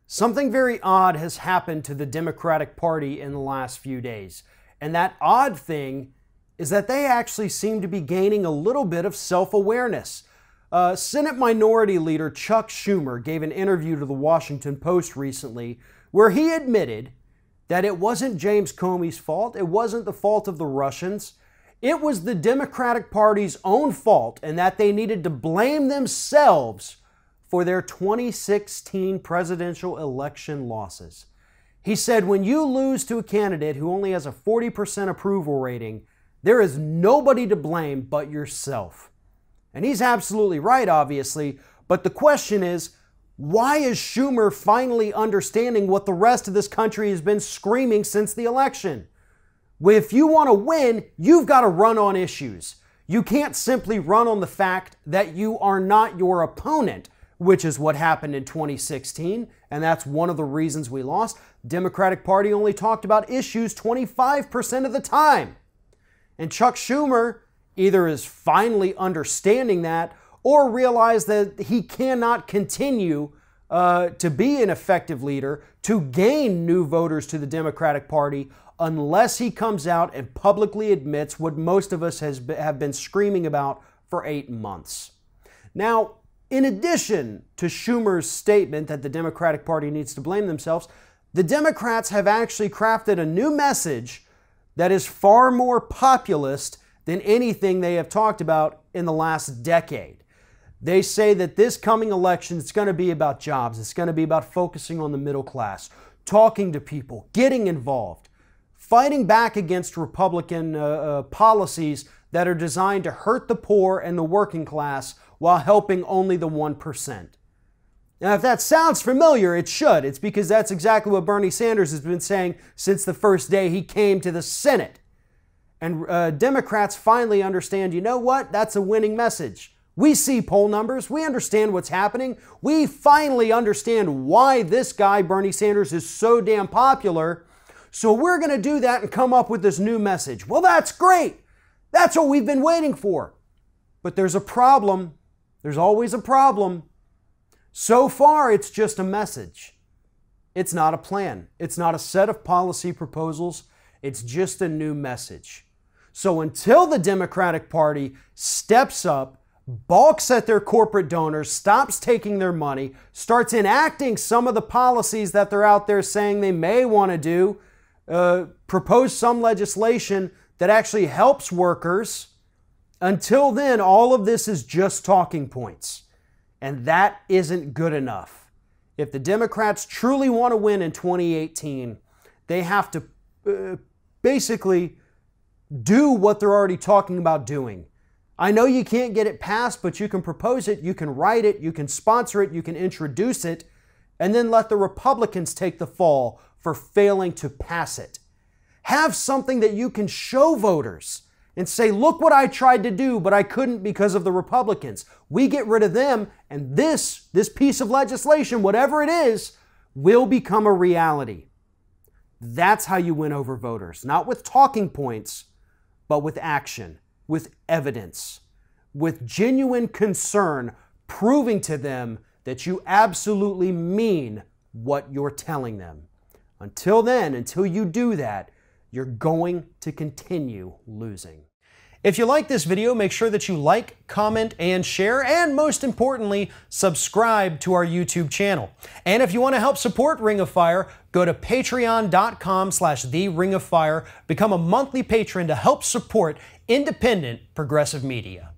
Something very odd has happened to the Democratic Party in the last few days. And that odd thing is that they actually seem to be gaining a little bit of self-awareness. Senate Minority Leader Chuck Schumer gave an interview to the Washington Post recently where he admitted that it wasn't James Comey's fault, it wasn't the fault of the Russians, it was the Democratic Party's own fault, and that they needed to blame themselves for their 2016 presidential election losses. He said, when you lose to a candidate who only has a 40% approval rating, there is nobody to blame but yourself. And he's absolutely right, obviously, but the question is, why is Schumer finally understanding what the rest of this country has been screaming since the election? If you want to win, you've got to run on issues. You can't simply run on the fact that you are not your opponent, which is what happened in 2016, and that's one of the reasons we lost. The Democratic Party only talked about issues 25% of the time. And Chuck Schumer either is finally understanding that or realized that he cannot continue to be an effective leader, to gain new voters to the Democratic Party, unless he comes out and publicly admits what most of us have been screaming about for 8 months. Now, in addition to Schumer's statement that the Democratic Party needs to blame themselves, the Democrats have actually crafted a new message that is far more populist than anything they have talked about in the last decade. They say that this coming election is going to be about jobs. It's going to be about focusing on the middle class, talking to people, getting involved, fighting back against Republican policies that are designed to hurt the poor and the working class while helping only the 1%. Now, if that sounds familiar, it should. It's because that's exactly what Bernie Sanders has been saying since the first day he came to the Senate. And Democrats finally understand, you know what? That's a winning message. We see poll numbers. We understand what's happening. We finally understand why this guy, Bernie Sanders, is so damn popular. So we're going to do that and come up with this new message. Well, that's great. That's what we've been waiting for. But there's a problem. There's always a problem. So far, it's just a message. It's not a plan. It's not a set of policy proposals. It's just a new message. So until the Democratic Party steps up, balks at their corporate donors, stops taking their money, starts enacting some of the policies that they're out there saying they may want to do, propose some legislation that actually helps workers, until then, all of this is just talking points. And that isn't good enough. If the Democrats truly want to win in 2018, they have to basically do what they're already talking about doing. I know you can't get it passed, but you can propose it, you can write it, you can sponsor it, you can introduce it, and then let the Republicans take the fall for failing to pass it. Have something that you can show voters and say, look what I tried to do, but I couldn't because of the Republicans. We get rid of them, and this piece of legislation, whatever it is, will become a reality. That's how you win over voters. Not with talking points, but with action, with evidence, with genuine concern, proving to them that you absolutely mean what you're telling them. Until then, until you do that, you're going to continue losing. If you like this video, make sure that you like, comment, and share, and most importantly, subscribe to our YouTube channel. And if you want to help support Ring of Fire, go to patreon.com/TheRingOfFire, become a monthly patron to help support independent progressive media.